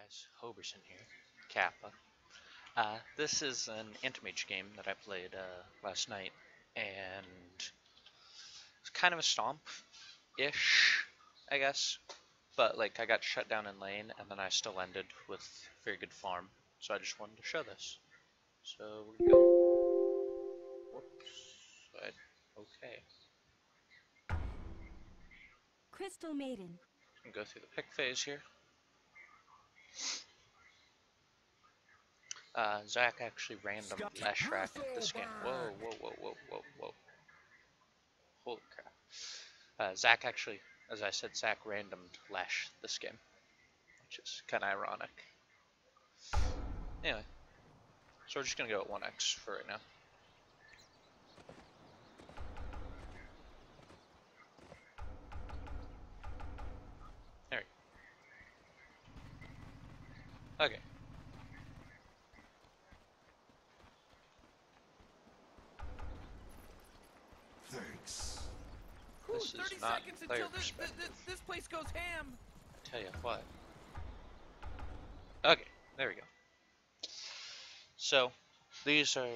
guys, Hoberson here, Kappa. This is an anti-mage game that I played last night, and it's kind of a stomp-ish, I guess. But like, I got shut down in lane, and then I still ended with very good farm. So I just wanted to show this. So we're gonna go. Whoops. Okay. Crystal Maiden. I'm gonna go through the pick phase here. Zach actually random Lash Rack this game. Whoa, whoa, whoa, whoa, whoa, whoa. Holy crap. Zach actually, as I said, Zach randomed Lash this game, which is kind of ironic. Anyway, so we're just going to go at 1x for right now. There we go. Okay. Thanks. This is 30 not seconds player until perspective. this place goes ham. I tell you what. Okay, there we go. So, these are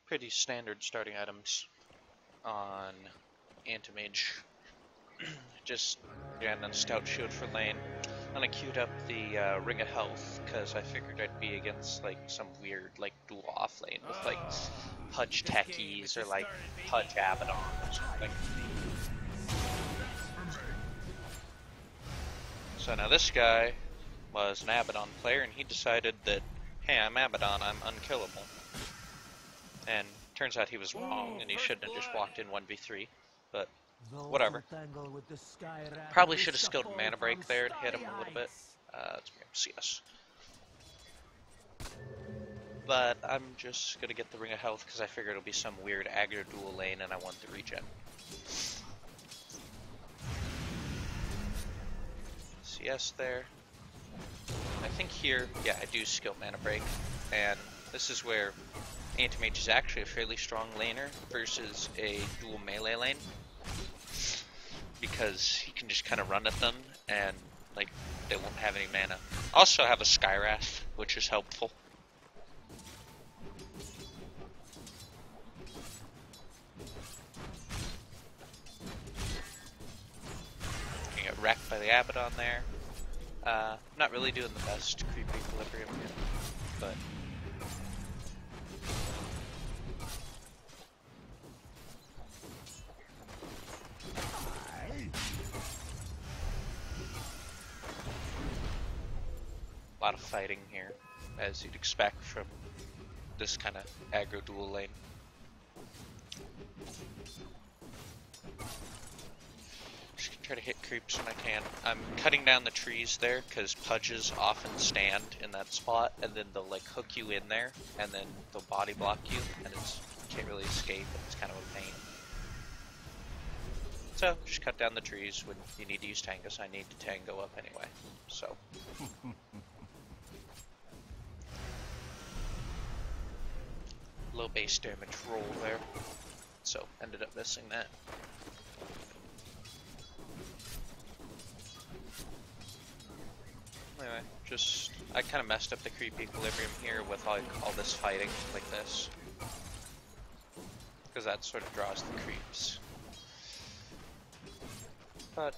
pretty standard starting items on Anti-Mage. Just, again, a Stout Shield for lane. And I queued up the Ring of Health, because I figured I'd be against, like, some weird, like, dual off lane with, like, Pudge Techies or, like, Pudge Abaddon or something. So now this guy was an Abaddon player, and he decided that, hey, I'm Abaddon, I'm unkillable. And turns out he was wrong, and he shouldn't have just walked in 1v3, but whatever. Probably should have skilled Mana Break there to hit him a little bit. Let's bring him CS. But I'm just gonna get the Ring of Health because I figured it'll be some weird aggro dual lane and I want the regen. CS there. I think here, yeah, I do skill Mana Break, and this is where Anti-Mage is actually a fairly strong laner versus a dual melee lane, because he can just kind of run at them and like they won't have any mana. Also have a Skywrath, which is helpful. You get wrecked by the Abaddon there. Not really doing the best creep equilibrium here, but a lot of fighting here, as you'd expect from this kind of aggro dual lane. Just gonna try to hit creeps when I can. I'm cutting down the trees there because Pudges often stand in that spot, and then they'll like hook you in there, and then they'll body block you, and you can't really escape, and it's kind of a pain. So, just cut down the trees when you need to use Tangos. I need to Tango up anyway, so. Low base damage roll there, so ended up missing that. Anyway, just, I kind of messed up the creep equilibrium here with like all this fighting like this, because that sort of draws the creeps. But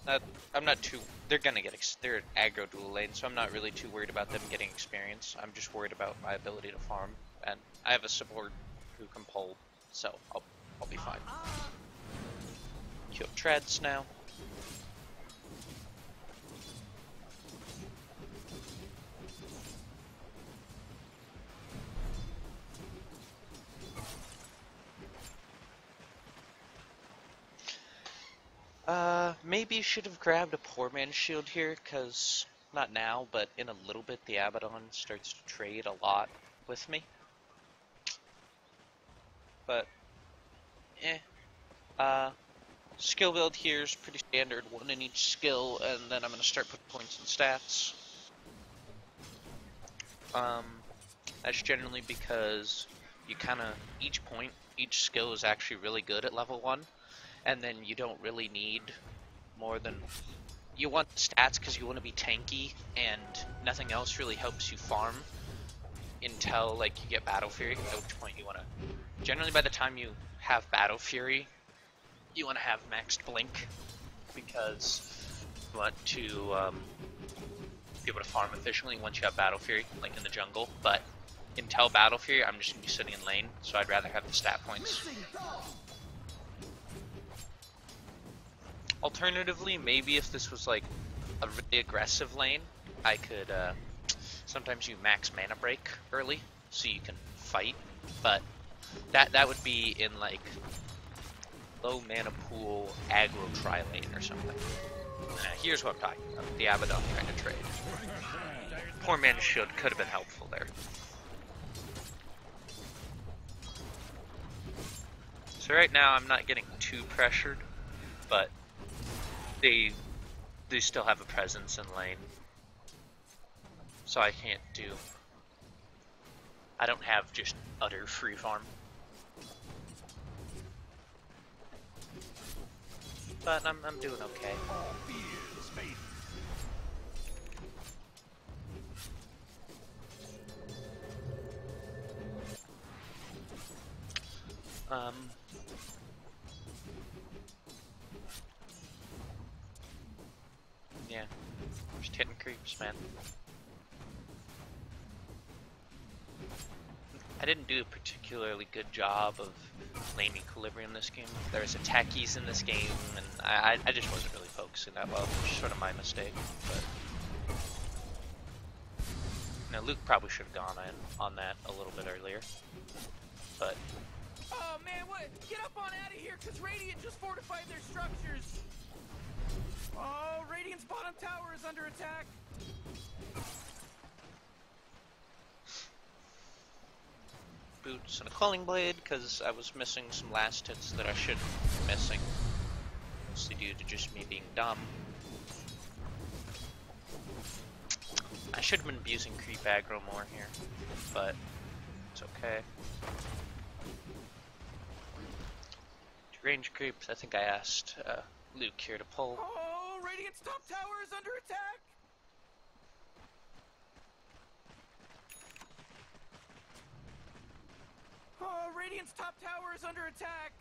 I'm not too, they're gonna get, they're an aggro dual lane, so I'm not really too worried about them getting experience. I'm just worried about my ability to farm, and I have a support who can pull, so I'll be fine. Kill treads now. Maybe should have grabbed a poor man's shield here, because, not now, but in a little bit the Abaddon starts to trade a lot with me. But, skill build here is pretty standard, one in each skill, and then I'm going to start putting points in stats. That's generally because you kind of, each skill is actually really good at level 1, and then you don't really need more than you want stats because you want to be tanky, and nothing else really helps you farm until like you get Battle Fury, at which point you want to... Generally by the time you have Battle Fury, you want to have maxed Blink, because you want to be able to farm efficiently once you have Battle Fury, like in the jungle, but until Battle Fury, I'm just going to be sitting in lane, so I'd rather have the stat points. Alternatively, maybe if this was like a really aggressive lane, I could sometimes you max mana break early so you can fight, but that would be in like low mana pool aggro tri lane or something. Here's what I'm talking about: the Abaddon kind of trade. Poor man's shield could have been helpful there. So right now I'm not getting too pressured, but they still have a presence in lane. So I can't do... I don't have just utter free farm. But I'm doing okay. Yeah, just hitting creeps, man. I didn't do a particularly good job of lane equilibrium this game. There's attackies in this game, and I just wasn't really focusing that well, which is sort of my mistake. But you know, Luke probably should have gone in on that a little bit earlier. But oh man, what? Get up on out of here, cause Radiant just fortified their structures. Oh, Radiant's bottom tower is under attack. boots and a calling blade because I was missing some last hits that I shouldn't be missing. Mostly due to just me being dumb. I should have been abusing creep aggro more here, but it's okay. To range creeps, I think I asked Luke here to pull. Oh, Radiant's top tower is under attack! Oh, Radiant's top tower is under attack!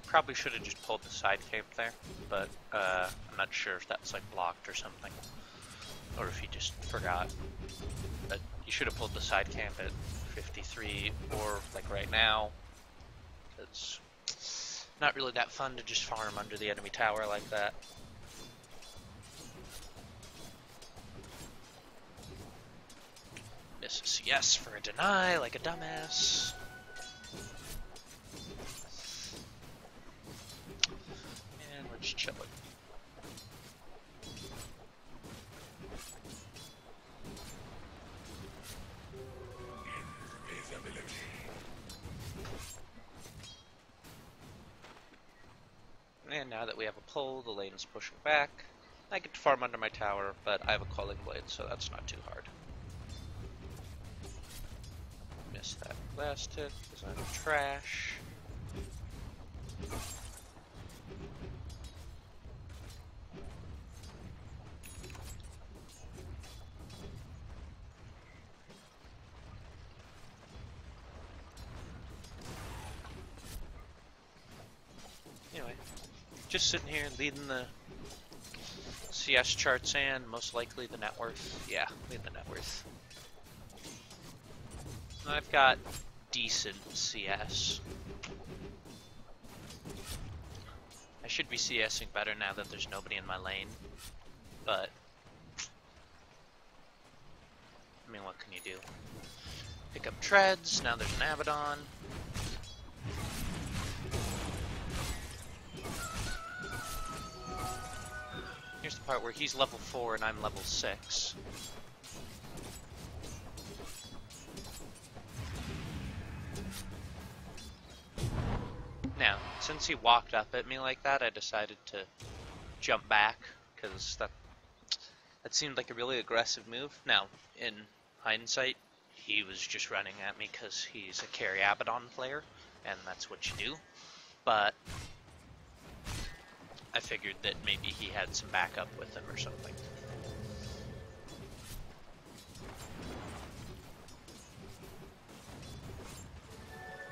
Probably should have just pulled the side camp there, but I'm not sure if that's like blocked or something, or if he just forgot. But you should have pulled the side camp at 53 or like right now. It's not really that fun to just farm under the enemy tower like that. Miss a CS for a deny like a dumbass. Just chilling. And now that we have a pull, the lane is pushing back. I get to farm under my tower, but I have a calling blade, so that's not too hard. Missed that last hit because I'm trash. Anyway, just sitting here leading the CS charts and most likely the net worth. Yeah, leading the net worth. I've got decent CS. I should be CSing better now that there's nobody in my lane, but I mean, what can you do? Pick up treads, now there's an Abaddon. Here's the part where he's level 4 and I'm level 6. Now, since he walked up at me like that, I decided to jump back, because that seemed like a really aggressive move. Now, in hindsight, he was just running at me because he's a carry Abaddon player, and that's what you do. But I figured that maybe he had some backup with him or something.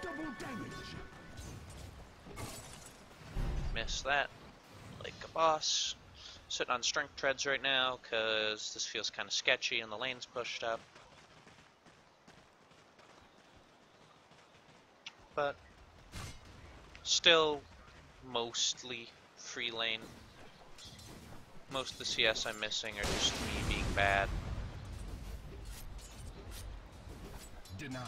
Double damage. Miss that like a boss. Sitting on strength treads right now because this feels kind of sketchy and the lane's pushed up. But still mostly free lane. Most of the CS I'm missing are just me being bad. Denied.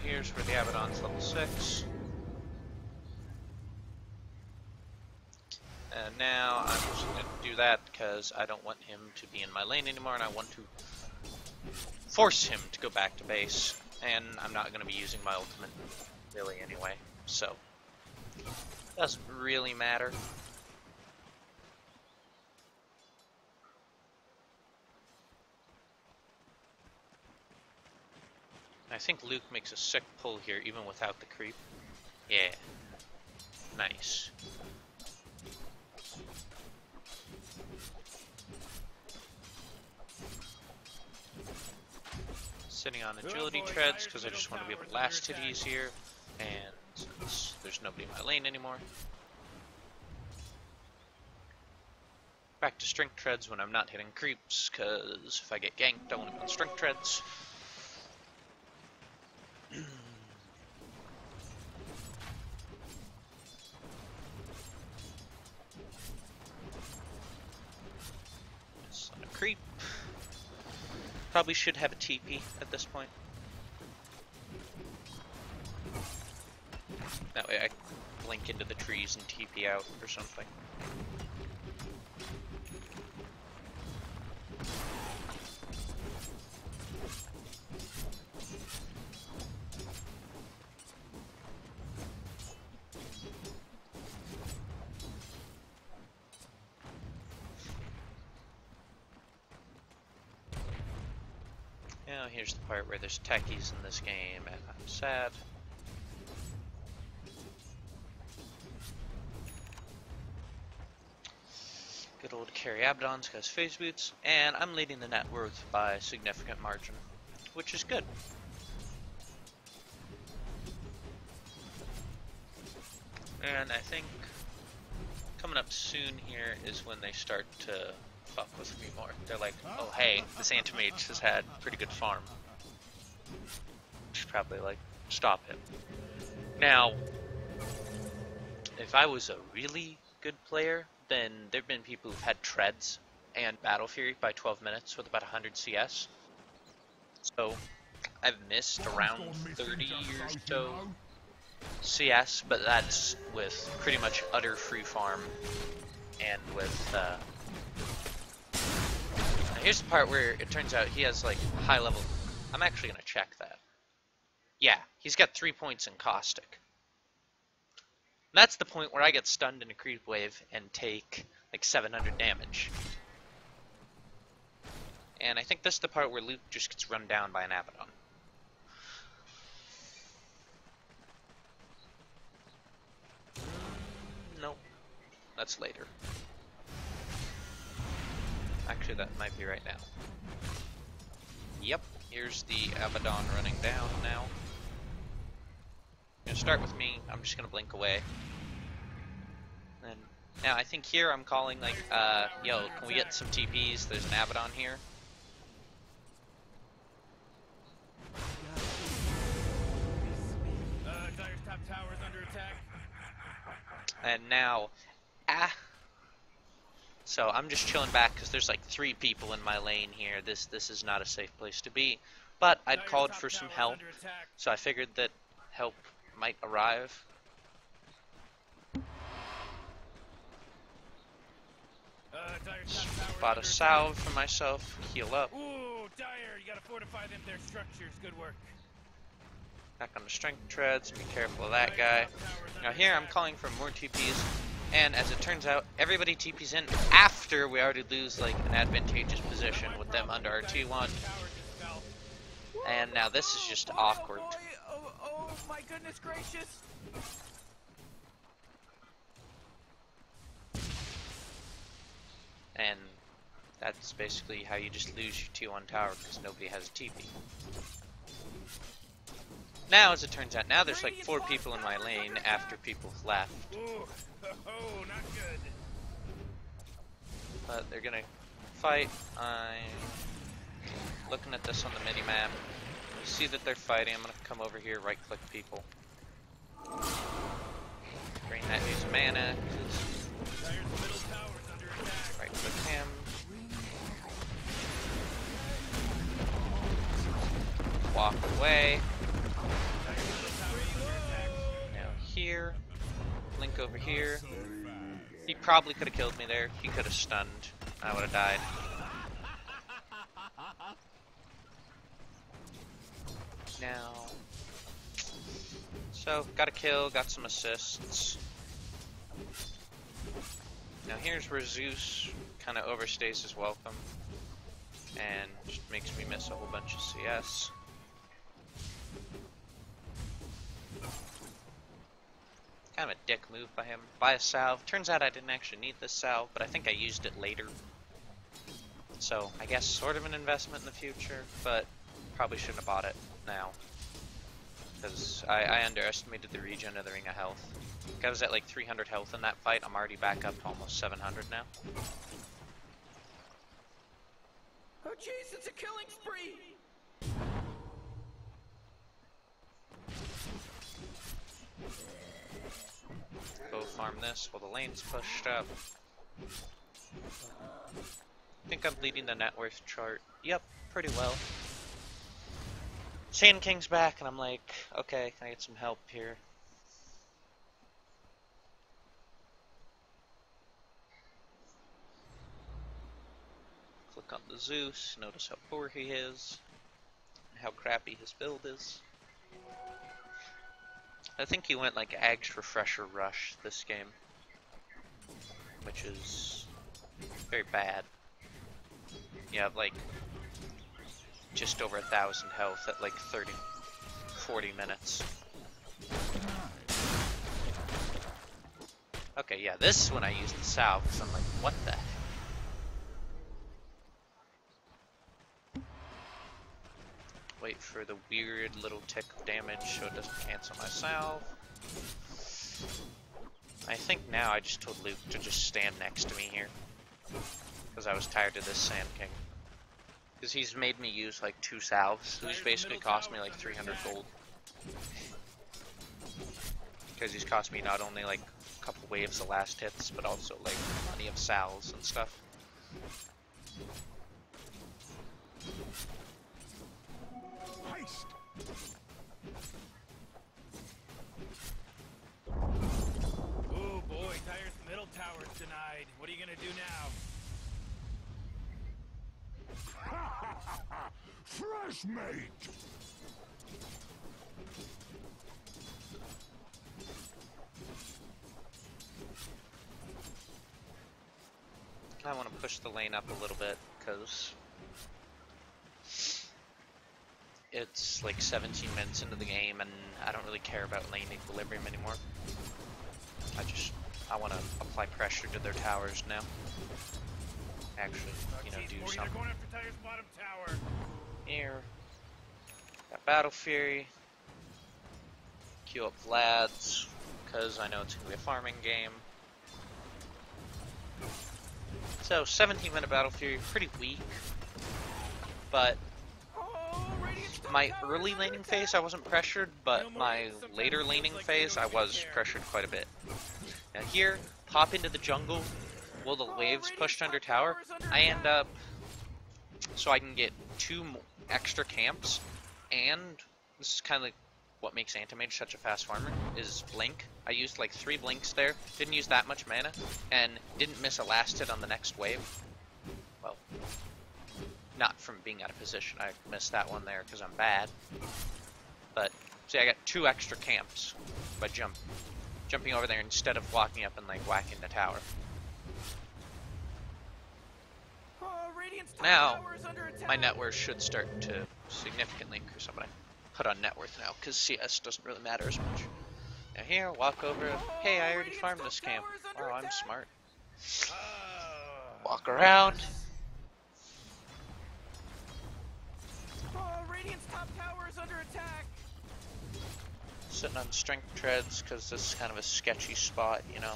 Here's where the Abaddon's level 6. And now I'm just going to do that because I don't want him to be in my lane anymore, and I want to force him to go back to base. And I'm not going to be using my ultimate really anyway, so it doesn't really matter. I think Luke makes a sick pull here even without the creep. Yeah. Nice. Sitting on agility treads because I just want to be able to last it easier, and since there's nobody in my lane anymore. Back to strength treads when I'm not hitting creeps, because if I get ganked I want to be on strength treads. Just on a creep. Probably should have a TP at this point. That way I blink into the trees and TP out or something. Now here's the part where there's techies in this game and I'm sad. Good old carry Abaddon's got his phase boots, and I'm leading the net worth by a significant margin, which is good. And I think coming up soon here is when they start to fuck with me more. They're like, oh hey, this anti-mage has had pretty good farm. Should probably like stop him. Now, if I was a really good player, then there've been people who've had treads and Battle Fury by 12 minutes with about 100 CS. So I've missed around 30 or so CS, but that's with pretty much utter free farm and with now here's the part where it turns out he has like high level. I'm actually gonna check that. Yeah, he's got 3 points in Caustic. That's the point where I get stunned in a creep wave and take like 700 damage. And I think this is the part where Luke just gets run down by an Abaddon. Nope. That's later. Actually, that might be right now. Yep, here's the Abaddon running down now. Gonna start with me. I'm just gonna blink away. And now I think here I'm calling like, yo, can we get some TPs? There's an Abaddon here. Dire's top tower is under attack. And now, so I'm just chilling back because there's like 3 people in my lane here. This is not a safe place to be. But I'd called for some help, so I figured that help might arrive. Bought a salve for myself, heal up. Ooh, Dyer, you gotta fortify them their structures. Good work. Back on the strength treads, be careful of that guy. Now here I'm calling for more TPs, and as it turns out, everybody TPs in after we already lose like an advantageous position with them under our T1. And now this is just awkward. Oh my goodness gracious. And that's basically how you just lose your T1 tower because nobody has a TP. Now, as it turns out, now there's like 4 people in my lane after people have left. Ooh, oh, not good. But they're gonna fight. I'm looking at this on the mini-map. See that they're fighting. I'm gonna come over here, right-click people. Drain that needs mana. Right-click him. Walk away. Now here. Link over here. He probably could have killed me there. He could have stunned. I would have died. Now. So, got a kill, got some assists. Now here's where Zeus kind of overstays his welcome. And just makes me miss a whole bunch of CS. Kind of a dick move by him. Buy a salve. Turns out I didn't actually need this salve, but I think I used it later. So, I guess sort of an investment in the future, but probably shouldn't have bought it now. Because I underestimated the regen of the Ring of Health. I was at like 300 health in that fight. I'm already back up to almost 700 now. Oh jeez, it's a killing spree! Go farm this while the lane's pushed up. I think I'm leading the net worth chart. Yep, pretty well. Sand King's back, and I'm like, okay, can I get some help here? Click on the Zeus, notice how poor he is, and how crappy his build is. I think he went like Ags Refresher Rush this game, which is very bad. You have like just over 1,000 health at like 40 minutes. Okay, yeah, this is when I use the salve, because I'm like, what the heck? Wait for the weird little tick of damage so it doesn't cancel my salve. I think now I just told Luke to just stand next to me here, because I was tired of this Sand King. Because he's made me use like 2 salves, so he's basically cost me like 300 gold. Because he's cost me not only like a couple waves of last hits, but also like plenty of salves and stuff. Heist. Oh boy, Tyre's middle tower's denied. What are you gonna do now? Fresh mate. I want to push the lane up a little bit, because it's like 17 minutes into the game, and I don't really care about lane equilibrium anymore. I want to apply pressure to their towers now. Actually, you know, do something. They're going after Tyre's bottom tower. Here. Got Battle Fury. Queue up Vlad's, because I know it's going to be a farming game. So, 17-minute Battle Fury, pretty weak. But my early laning phase I wasn't pressured, but my later laning phase I was pressured quite a bit. Now here, pop into the jungle while the waves pushed under tower. I end up, so I can get 2 extra camps, and this is kind of what makes Anti-Mage such a fast farmer is Blink. I used like 3 Blinks there, didn't use that much mana, and didn't miss a last hit on the next wave. Well, not from being out of position, I missed that one there because I'm bad. But, see, I got 2 extra camps by jumping over there instead of walking up and like whacking the tower. Now, my net worth should start to significantly increase. I'm gonna put on net worth now, because CS doesn't really matter as much. Now here, walk over, hey, I already farmed this camp. Wow, I'm smart. Walk around. Radiant's top tower is under attack. Sitting on strength treads, because this is kind of a sketchy spot, you know.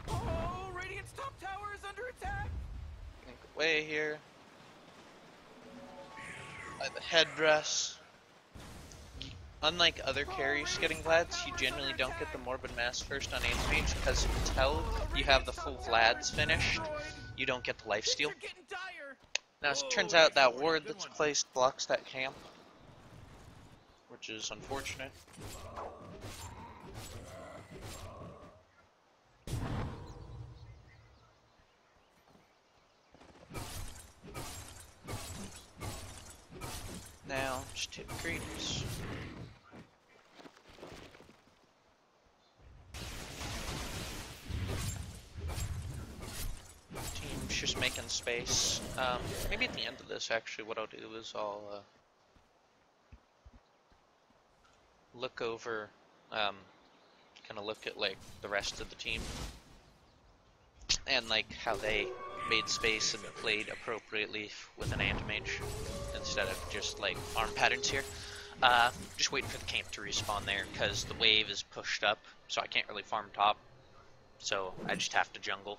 Oh, Radiant's top tower is under attack. Way here. By the headdress. Unlike other carries getting Vlads, you generally don't get the Morbid Mass first on Anti-Mage, because until you have the full Vlads finished, you don't get the lifesteal. Now it turns out that ward that's placed blocks that camp, which is unfortunate. Now, just hit creeps. Team's just making space. Maybe at the end of this, actually, what I'll do is I'll look over, kind of look at like the rest of the team and like how they made space and played appropriately with an Anti-Mage instead of just like farm patterns here. Just waiting for the camp to respawn there because the wave is pushed up, so I can't really farm top. So I just have to jungle.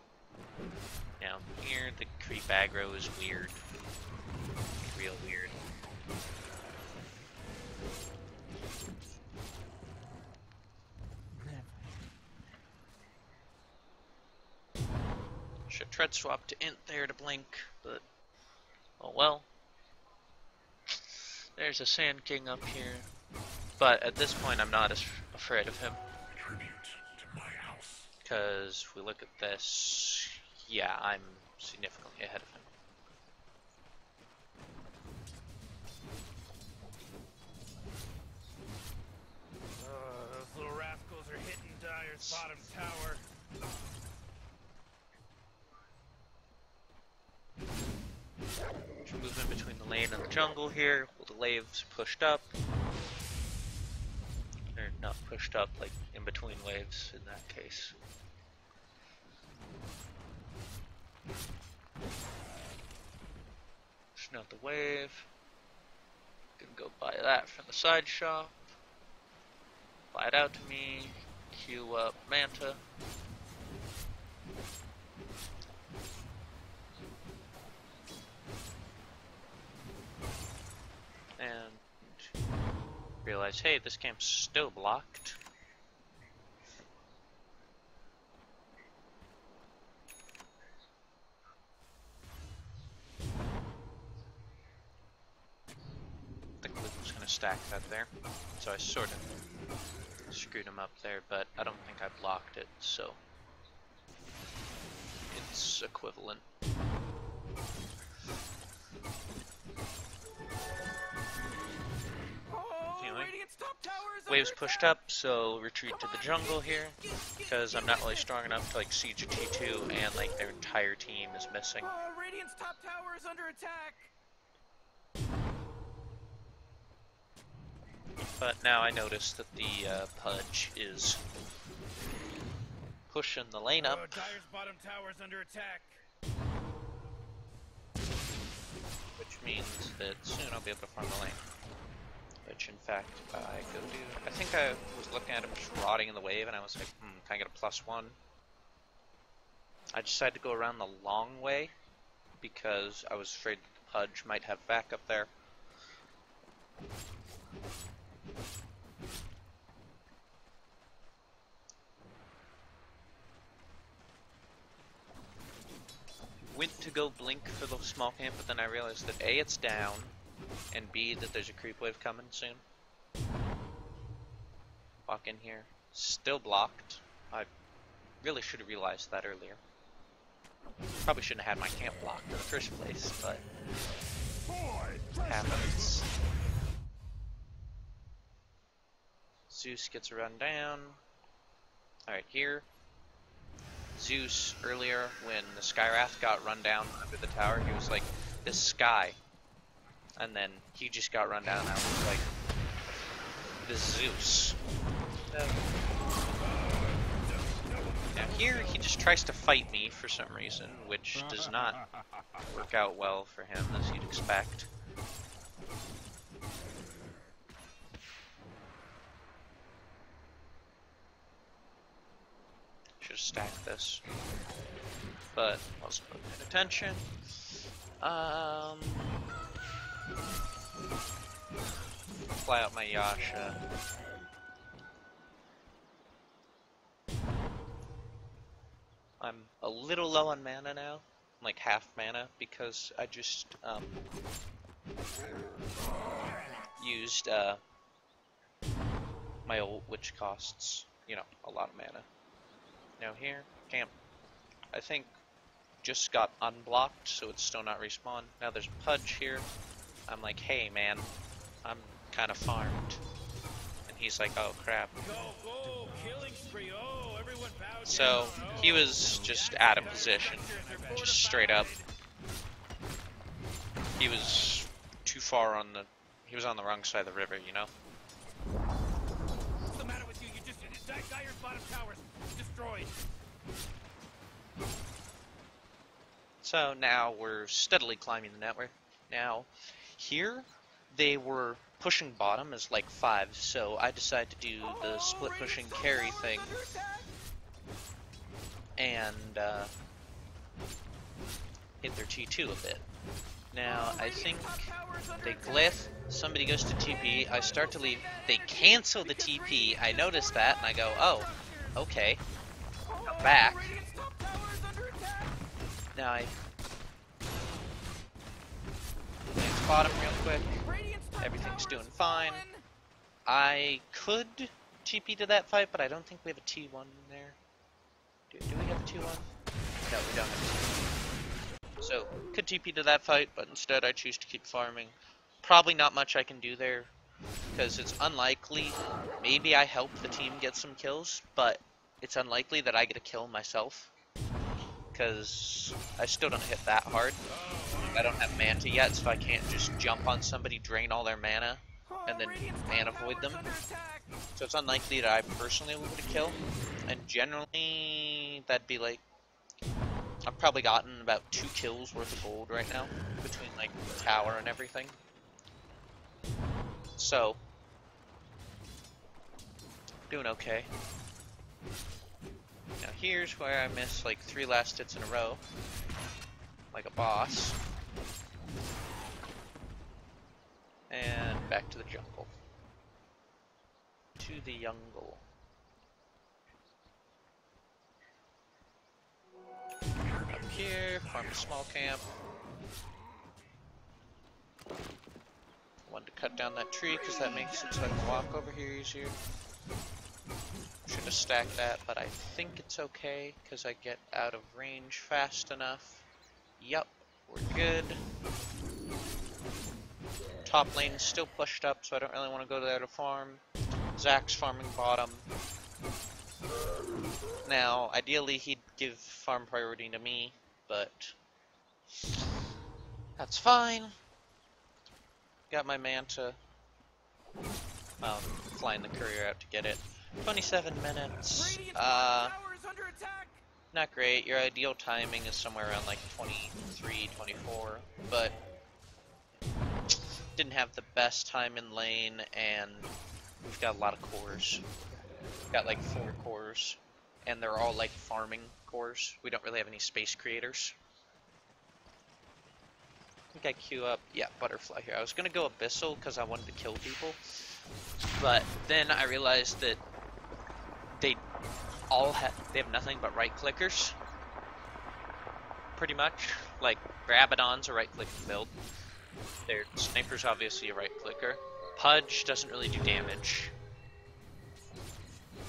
Now here the creep aggro is weird, real weird. Should tread swap to int there to blink, but oh well. There's a Sand King up here, but at this point I'm not as afraid of him. Because if we look at this, yeah, I'm significantly ahead of him. Those little rascals are hitting Dire's bottom tower. Move in between the lane and the jungle here. Well, the waves pushed up. Or not pushed up, like in between waves in that case. Pushing out the wave. Gonna go buy that from the side shop. Buy it out to me. Queue up Manta. And realize, hey, this camp's still blocked. I think Luke was going to stack that there, so I sort of screwed him up there, but I don't think I blocked it, so it's equivalent. Waves pushed up, so retreat to the jungle here, because I'm not really strong enough to like siege a T2, and like their entire team is missing. Radiant's top tower is under attack. But now I notice that the Pudge is pushing the lane up. Dire's bottom tower is under attack. Which means that soon I'll be able to farm the lane. Which, in fact, I go do. I think I was looking at him just rotting in the wave, and I was like, can I get a +1? I decided to go around the long way, because I was afraid that the Pudge might have backup there. Went to go blink for the small camp, but then I realized that A, it's down, and B, that there's a creep wave coming soon. Walk in here. Still blocked. I really should have realized that earlier. Probably shouldn't have had my camp blocked in the first place, but happens. Zeus gets a run down. Alright, here. Zeus, earlier, when the Skywrath got run down under the tower, he was like, this sky. And then he just got run down, and I was like, this Zeus. Now here, he just tries to fight me for some reason, which does not work out well for him, as you'd expect. Should have stacked this, but wasn't paying attention. Fly out my Yasha. I'm a little low on mana now, like half mana, because I just used my ult, which costs, you know, a lot of mana. Now here, camp, I think, just got unblocked, so it's still not respawned. Now there's Pudge here. I'm like, hey man, I'm kind of farmed. And he's like, oh crap. So he was just out of position, just straight up. He was too far on the, he was on the wrong side of the river, you know? What's the matter with you? You just, Dyer's bottom tower's destroyed. So now we're steadily climbing the network. Now, here, they were pushing bottom as like 5, so I decided to do the split pushing carry thing. And hit their T2 a bit. Now, I think they glyph, somebody goes to TP, I start to leave, they cancel the TP, I notice that, and I go, oh, okay, I'm back. Now I glance bottom real quick, everything's doing fine. I could TP to that fight, but I don't think we have a T1 in there. Do we have a T1? No, we don't have a T1. So, could TP to that fight, but instead I choose to keep farming. Probably not much I can do there, because it's unlikely. Maybe I help the team get some kills, but it's unlikely that I get a kill myself, because I still don't hit that hard. I don't have Manta yet, so I can't just jump on somebody, drain all their mana, and then mana void them. So it's unlikely that I personally would get a kill. And generally, that'd be like, I've probably gotten about 2 kills worth of gold right now, between like the tower and everything. So, doing okay. Now here's where I miss like 3 last hits in a row, like a boss. And back to the jungle. To the jungle. Up here, farm a small camp. Wanted to cut down that tree because that makes it so I can walk over here easier. Should have stacked that, but I think it's okay because I get out of range fast enough. Yup, we're good. Top lane is still pushed up, so I don't really want to go there to farm. Zach's farming bottom. Now, ideally he'd give farm priority to me, but that's fine. Got my Manta. Flying the courier out to get it. 27 minutes. Not great. Your ideal timing is somewhere around like 23, 24, but didn't have the best time in lane, and we've got a lot of cores. We've got like 4 cores, and they're all like farming cores. We don't really have any space creators. I think I queue up, yeah, Butterfly here. I was gonna go Abyssal because I wanted to kill people, but then I realized that they have nothing but right clickers, pretty much. Like Rabadon's a right clicking build, Their Sniper's obviously a right clicker. Pudge doesn't really do damage.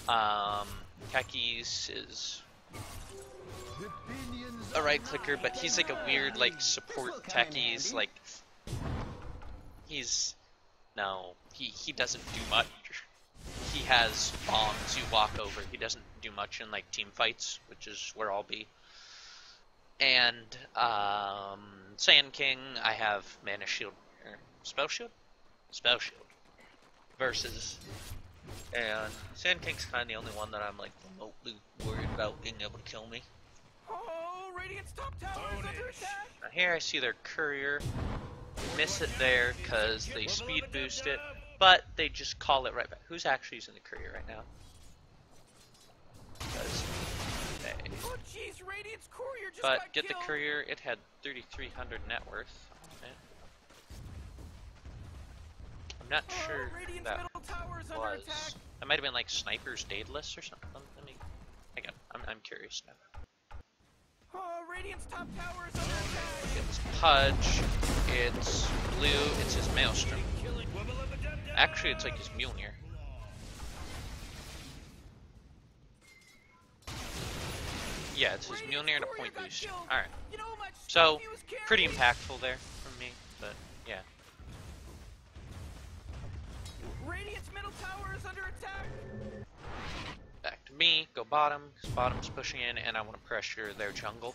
Kakis is a right clicker, but he's like a weird like support techies. Like he doesn't do much. He has bombs you walk over. He doesn't do much in like team fights, which is where I'll be. And Sand King, I have Mana Shield, or Spell Shield? Spell Shield versus, and Sand King's kind of the only one that I'm like remotely worried about being able to kill me. Oh, Radiant's top tower is under attack. Now here I see their courier. Miss it there because they speed boost it, but they just call it right back. Who's actually using the courier right now? Oh jeez, Radiant's courier just But got get the killed. courier, it had 3,300 net worth on it. I'm not sure who Radiant's that middle tower is under was. attack. That might have been like Sniper's Daedalus or something. Let me, hang on, I'm curious now. Oh, Radiant's top tower is under attack. It's Pudge, it's Blue, it's his Maelstrom. Actually, it's like his Mjolnir. Yeah, it's his Mjolnir and a point boost. Alright. You know how much So, he was carrying? pretty impactful there from me, but yeah. Radiant's middle tower is under attack. Back to me, go bottom, because bottom's pushing in, and I want to pressure their jungle.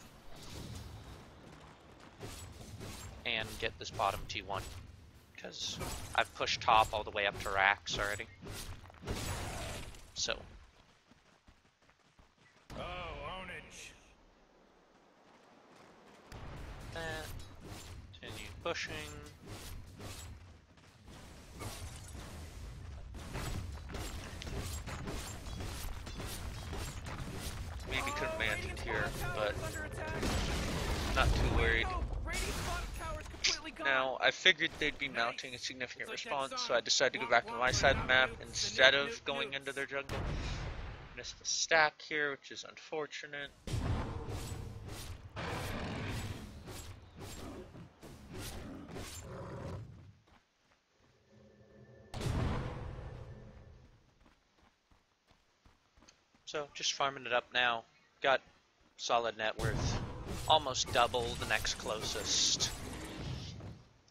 And get this bottom T1, because I've pushed top all the way up to racks already. So. Oh, ownage. That. Continue pushing. Maybe could have managed here, but not too worried. Now, I figured they'd be mounting a significant response, so I decided to go back to my side of the map instead of going into their jungle. Missed the stack here, which is unfortunate. So, just farming it up now. Got solid net worth. Almost double the next closest,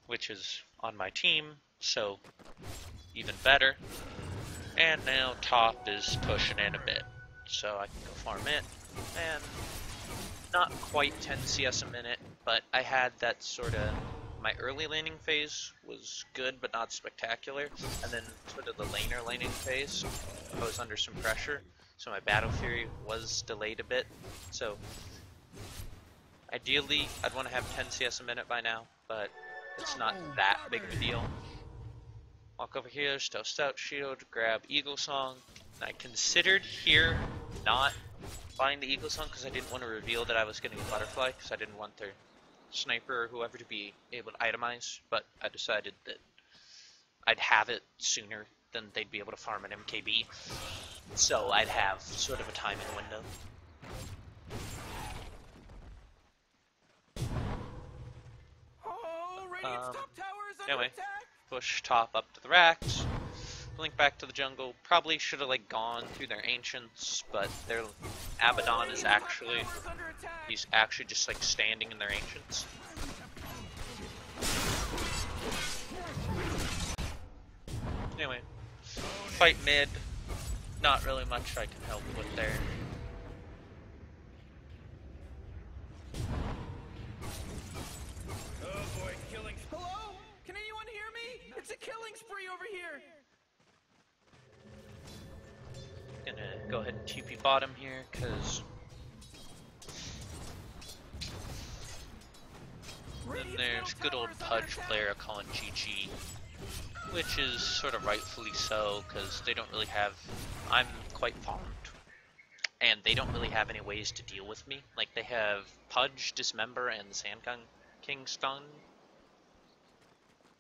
which is on my team, so even better. And now top is pushing in a bit, so I can go farm it. And not quite 10 CS a minute, but I had that sort of, my early laning phase was good but not spectacular, and then sort of the laner laning phase, I was under some pressure, so my Battle Fury was delayed a bit. So ideally, I'd want to have 10 CS a minute by now, but it's not that big of a deal. Walk over here, Stealth Stout Shield, grab Eagle Song. And I considered here not buying the Eagle Song because I didn't want to reveal that I was getting a Butterfly, because I didn't want their Sniper or whoever to be able to itemize, but I decided that I'd have it sooner than they'd be able to farm an MKB. So I'd have sort of a timing window. Anyway, push top up to the racks, blink back to the jungle. Probably should have like gone through their ancients, but their Abaddon is actually, he's actually just like standing in their ancients. Anyway, fight mid. Not really much I can help with there. Hello? Can anyone hear me? It's a killing spree over here. Gonna go ahead and TP bottom here, cause then there's good old Pudge player calling GG, which is sort of rightfully so, cause they don't really have, I'm quite farmed, and they don't really have any ways to deal with me. Like, they have Pudge, Dismember, and the Sand King stun,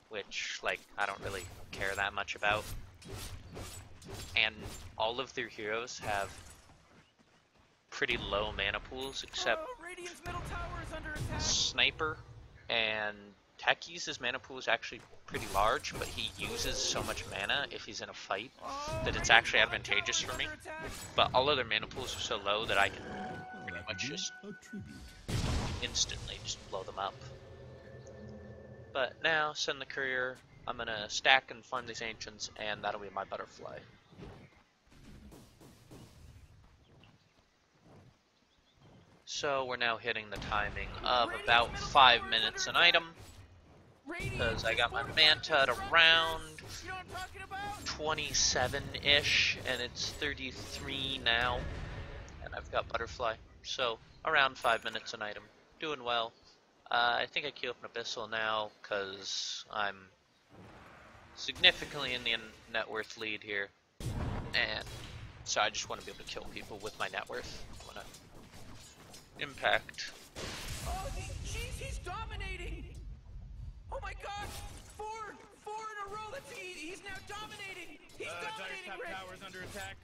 which, like, I don't really care that much about. And all of their heroes have pretty low mana pools, except Radiant's middle tower is under attack. Sniper and Techie's mana pool is actually pretty large, but he uses so much mana if he's in a fight that it's actually advantageous for me. But all other mana pools are so low that I can pretty much just instantly just blow them up. But now, send the courier. I'm gonna stack and farm these ancients, and that'll be my butterfly. So we're now hitting the timing of about 5 minutes an item, because I got my Manta at around 27-ish, and it's 33 now, and I've got Butterfly. So around 5 minutes an item, doing well. I think I queue up an Abyssal now, because I'm significantly in the net worth lead here, and so I just want to be able to kill people with my net worth. I want to impact. Oh, jeez, he's dominating! Oh my god! Four in a row! He's now dominating! He's dominating, Dire's top Rick! tower's under attack.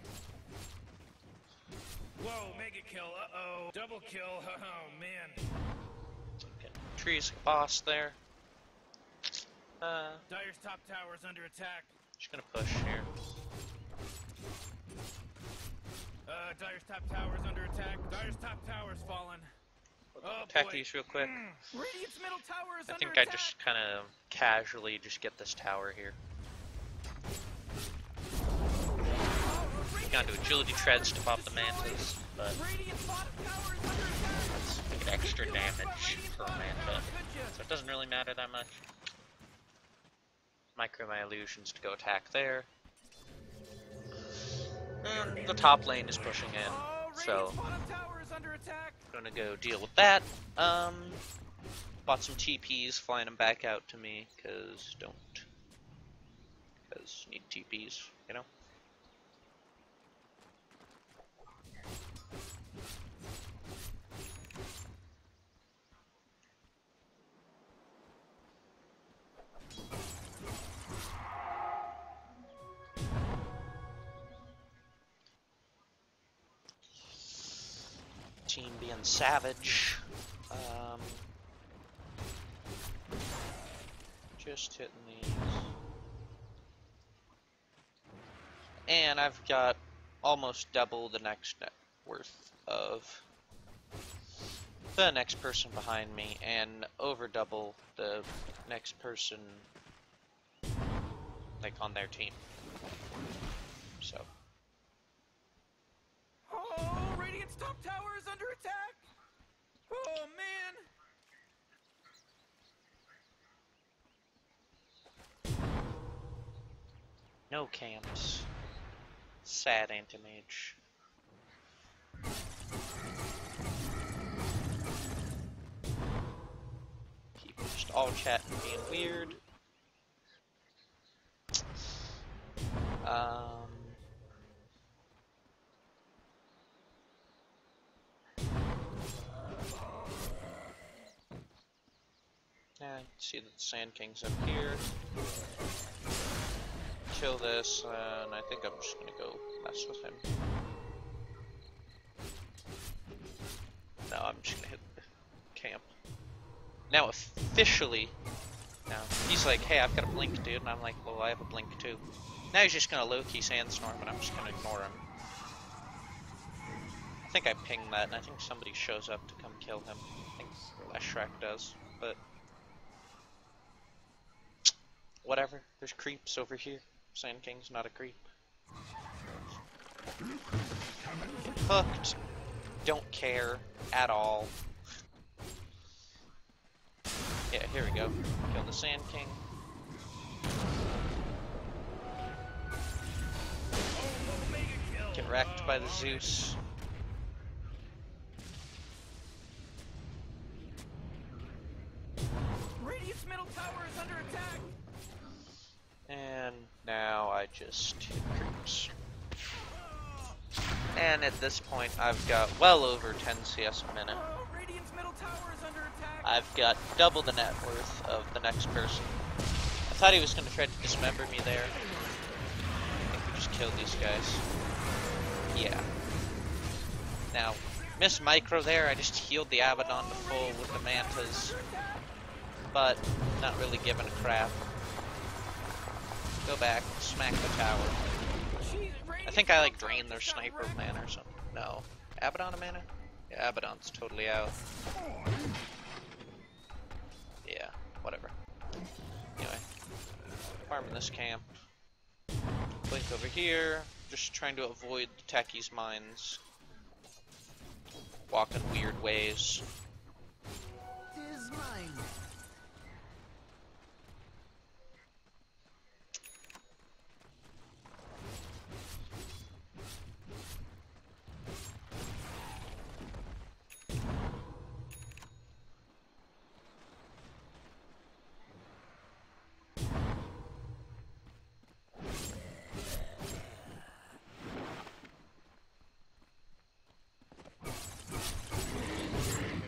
Whoa, mega kill, uh-oh. Double kill, oh man. Okay. Tree's a boss there. Dire's top tower's under attack. Just gonna push here. Dire's top tower's under attack. Dire's top tower's fallen. Oh, Attack boy. these real quick. Radiant's middle tower is I under think I attack! just kind of casually just get this tower here. Gonna do agility treads to pop the mantas, but Radiant's bottom tower is under attack! it's extra damage per manta, so it doesn't really matter that much. Micro my illusions to go attack there. And the top lane is pushing in, so I'm gonna go deal with that. Bought some TPs, flying them back out to me, because need TPs, you know? Team being savage. Just hitting these. And I've got almost double the next net worth of the next person behind me, and over double the next person like on their team. So Oh, Radiant's top tower is under attack! Oh, man! no camps. Sad anti-mage. People just all chatting being weird. Yeah, I see that the Sand King's up here. Kill this, and I think I'm just gonna go mess with him. No, I'm just gonna hit the camp. Now officially, now he's like, hey, I've got a blink, dude, and I'm like, well, I have a blink too. Now he's just gonna low-key sandstorm, and I'm just gonna ignore him. I think I pinged that, and I think somebody shows up to come kill him. I think Shrek does, but whatever. There's creeps over here. Sand King's not a creep. Hooked. Don't care at all. Yeah, here we go. Kill the Sand King. Get wrecked by the Zeus. Radiant's middle tower is under attack! And now I just hit creeps. And at this point, I've got well over 10 CS a minute. Oh, Radiant's middle tower is under attack! I've got double the net worth of the next person. I thought he was going to try to dismember me there. I think we just killed these guys. Yeah. Now, miss micro there, I just healed the Abaddon to full with the mantas. but not really giving a crap. Go back, smack the tower. I think I like drained their sniper mana or something. No. Abaddon a mana? Yeah, Abaddon's totally out. Yeah, whatever. Anyway. Farming this camp. Blink over here. Just trying to avoid the techies' mines. Walking weird ways. Is mine.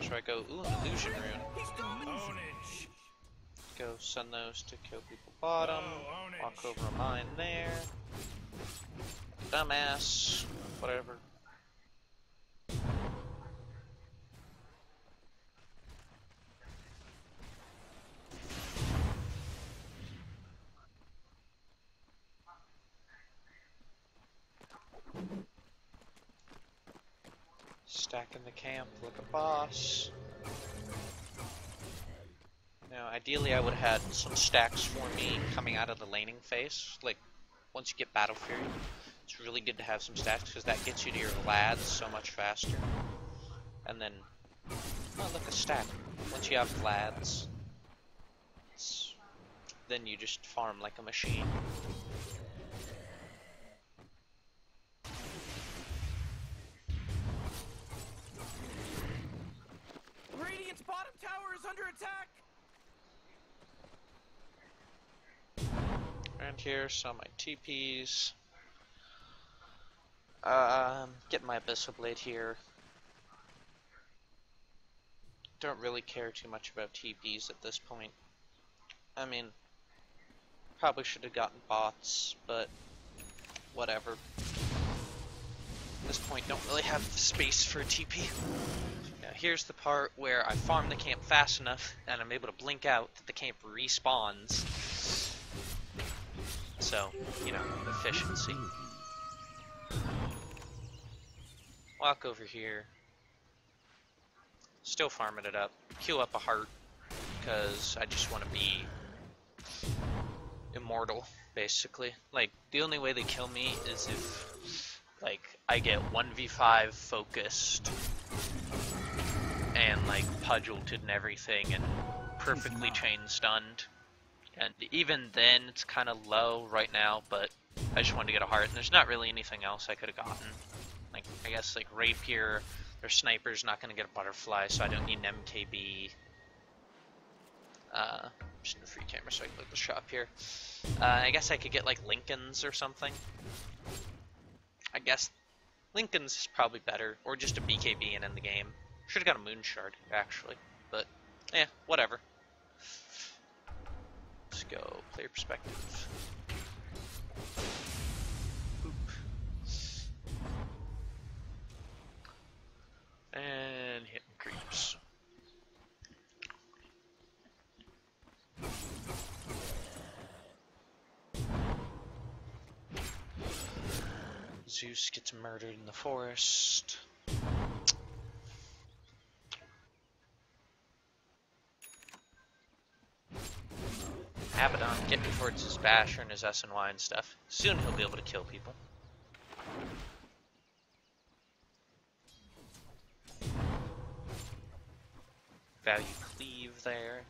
So I go, ooh, an illusion rune. Ownage. Go send those to kill people bottom. Walk over a mine there. Dumbass. Whatever. Stacking the camp like a boss. Now, ideally I would have had some stacks for me coming out of the laning phase. Like, once you get Battle Fury, it's really good to have some stacks because that gets you to your lads so much faster. And then, oh look, a stack. Once you have lads, then you just farm like a machine. Radiant's bottom tower is under attack! Around here, some of my TPs. Get my Abyssal Blade here. Don't really care too much about TPs at this point. I mean, probably should have gotten bots, but whatever. At this point, don't really have the space for a TP. Now here's the part where I farm the camp fast enough and I'm able to blink out that the camp respawns. So, you know, efficiency. Walk over here. Still farming it up. Queue up a heart, because I just want to be immortal, basically. Like, the only way they kill me is if, like, I get 1v5 focused and, like, pudgelted and everything and perfectly chain stunned. And even then, it's kind of low right now, but I just wanted to get a heart, and there's not really anything else I could have gotten. Like, I guess, like, Rapier, their sniper's not going to get a butterfly, so I don't need an MKB. Just in a free camera so I can look at the shop here. I guess I could get, like, Lincolns or something. I guess Lincolns is probably better, or just a BKB and end the game. Should have got a Moon Shard, actually, but, eh, whatever. Let's go, player perspective. Boop. And hitting creeps. Zeus gets murdered in the forest. Abaddon getting towards his Basher and his SNY and stuff. Soon he'll be able to kill people. Value cleave there.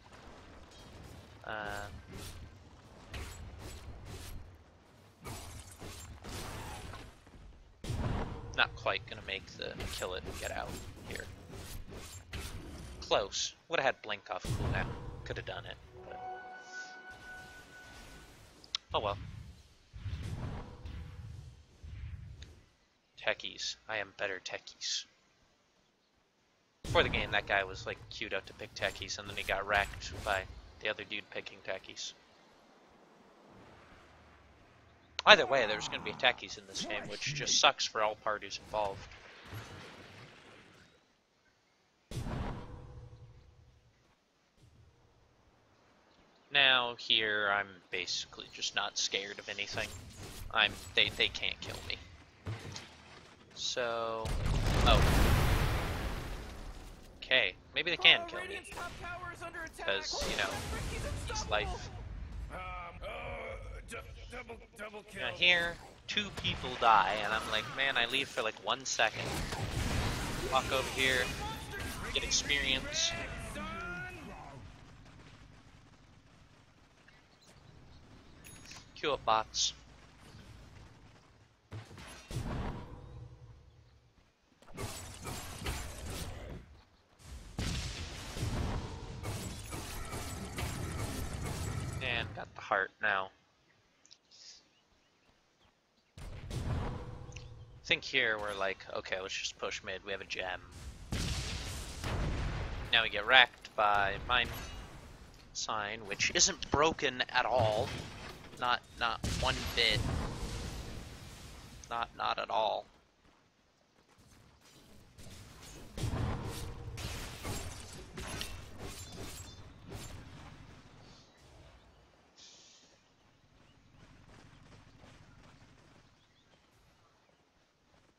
Not quite gonna make the kill it and get out here. Close. Would have had blink off cooldown. Could have done it. But... oh well. Techies. I am better techies. Before the game, that guy was like queued up to pick techies, and then he got wrecked by the other dude picking techies. Either way, there's going to be techies in this game, which just sucks for all parties involved. Now here, I'm basically just not scared of anything. They can't kill me. So, oh. Okay, maybe they can kill me. Radiant's top tower is under attack. Because, you know, it's life. Double kill. Now here, 2 people die, and I'm like, man, I leave for like 1 second. Walk over here, get experience. Queue up bots. And got the heart now. I think here we're like, okay, let's just push mid, we have a gem. Now we get wrecked by Mind Sign, which isn't broken at all. Not one bit. Not at all.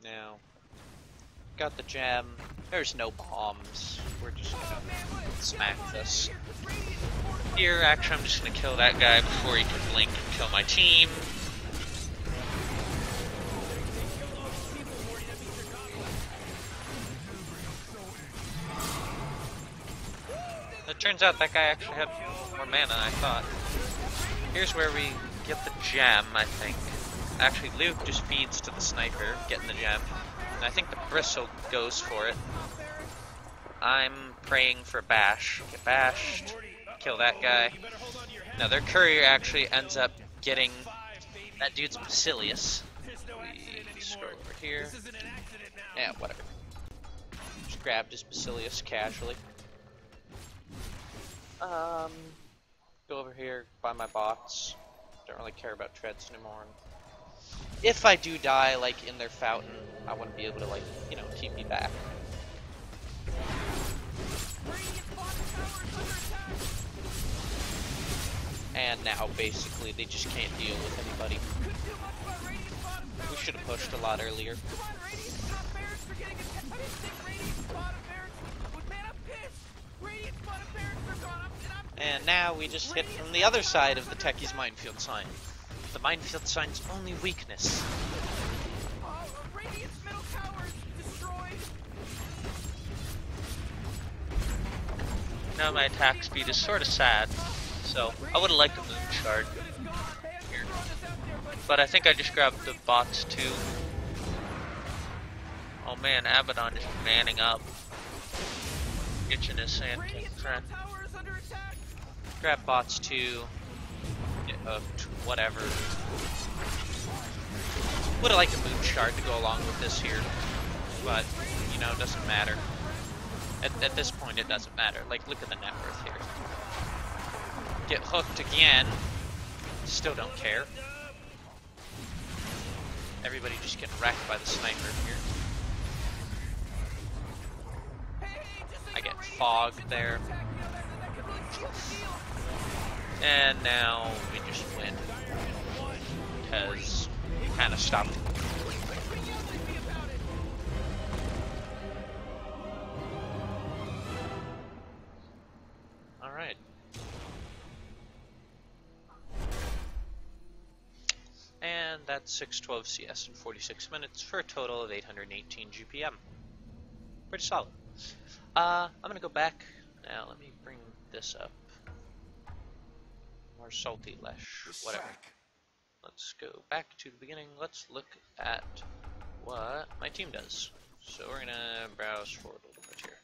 Now, got the gem. There's no bombs. We're just gonna smack this. Here, actually, I'm just gonna kill that guy before he can blink and kill my team. It turns out that guy actually had more mana than I thought. Here's where we get the gem, I think. Actually, Luke just feeds to the sniper, getting the gem. And I think the bristle goes for it. I'm praying for Bash. Get bashed. Kill that guy. Now their courier actually ends up getting that dude's Basilius. We scroll over here. Yeah, whatever. Just grabbed his Basilius casually. Go over here, buy my bots. Don't really care about treads anymore. If I do die, like, in their fountain, I want to be able to, like, you know, keep me back. And now, basically, they just can't deal with anybody. We should have pushed a lot earlier. And now we just hit from the other side of the Techie's minefield sign. The minefield sign's only weakness. Radiant's middle tower is destroyed. Now my attack speed is sort of sad, so I would have liked a moon shard here. But I think I just grabbed the bots too. Oh man, Abaddon is manning up. Itching his sand king friend. Grab bots too. Get hooked. Whatever. Would have liked a moon shard to go along with this here. But, you know, it doesn't matter. At this point, it doesn't matter. Like, look at the net worth here. Get hooked again. Still don't care. Everybody just getting wrecked by the sniper here. I get fogged there. And now we just win. Because we kind of stopped. Alright. And that's 612 CS in 46 minutes for a total of 818 GPM. Pretty solid. I'm gonna go back. Now let me bring this up. More salty lesh, whatever. Let's go back to the beginning. Let's look at what my team does. So we're gonna browse forward a little bit here.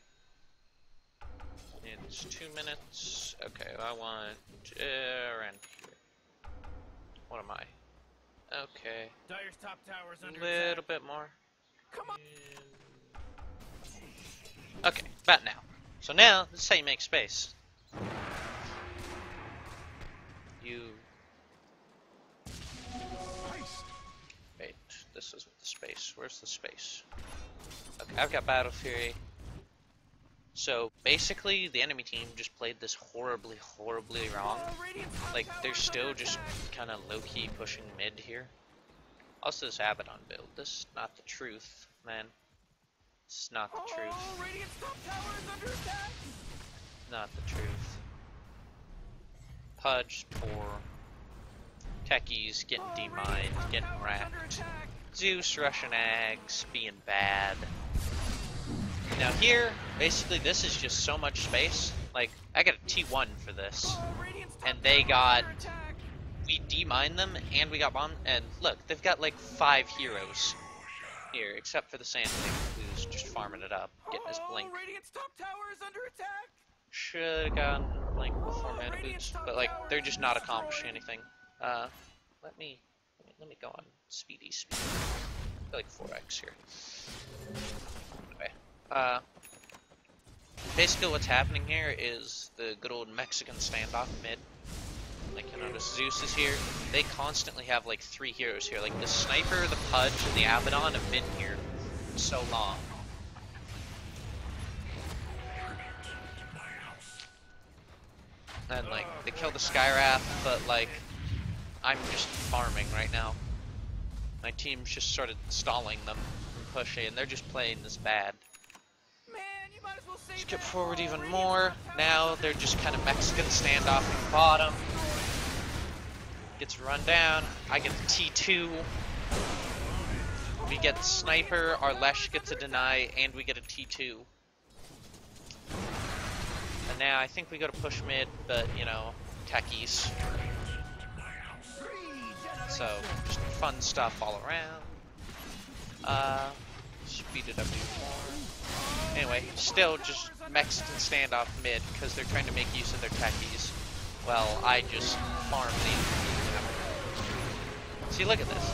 It's 2 minutes. Okay, I want around here. What am I? Okay. Dire's top tower's A under little attack. bit more. Come on. Okay, about now. So now, this is how you make space. You... Wait, this isn't the space. Where's the space? Okay, I've got Battle Fury. So basically, the enemy team just played this horribly, horribly wrong. Like, they're still just kind of low-key pushing mid here. Also, this Abaddon build. This is not the truth, man. It's not the truth. Radiant's top tower is under attack. Not the truth. Pudge, poor. Techies getting demined, getting wrecked. Zeus, Russian Ags, being bad. Now here, basically this is just so much space. Like, I got a T1 for this. And they got... We demined them, and we got bombed. And look, they've got like 5 heroes here, except for the Sandwing, who's just farming it up, getting his blink. Should've gotten blink before mana boots, but like, they're just not accomplishing anything. Let me go on speedy speed. I feel like 4x here. Anyway, basically what's happening here is the good old Mexican standoff mid. Like, you notice Zeus is here. They constantly have like 3 heroes here. Like the sniper, the Pudge, and the Abaddon have been here for so long. And like, they kill the Skywrath, but like, I'm just farming right now. My team's just sort of stalling them from pushing, and they're just playing this bad. Skip forward even more. Now they're just kind of Mexican standoffing bottom. Gets run down. I get the T2. We get the sniper. Our Lesh gets a deny, and we get a T2. And now I think we go to push mid, but you know, techies. So just fun stuff all around. Speed it up even more. Anyway, still just Mexican standoff mid because they're trying to make use of their techies. Well, I just farm the. See, look at this.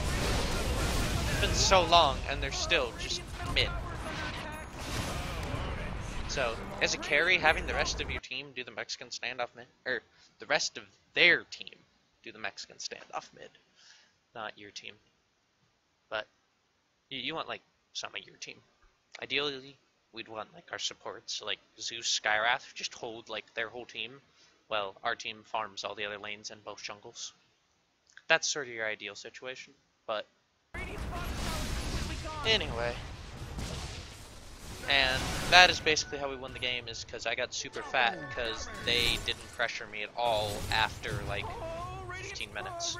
It's been so long, and they're still just mid. So, as a carry, having the rest of your team do the Mexican standoff mid, or the rest of their team do the Mexican standoff mid, not your team. But you want like some of your team. Ideally, we'd want like our supports, like Zeus, Skywrath, just hold like their whole team. Well, our team farms all the other lanes and both jungles. That's sort of your ideal situation. But anyway. And that is basically how we won the game, is because I got super fat because they didn't pressure me at all after like 15 minutes.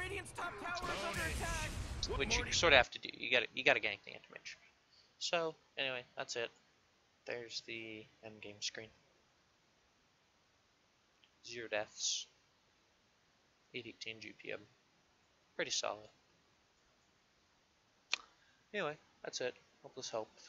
Which you sort of have to do. You gotta gank the anti-mage. So anyway, that's it. There's the end game screen. 0 deaths. 818 GPM. Pretty solid. Anyway, that's it. Hope this helped.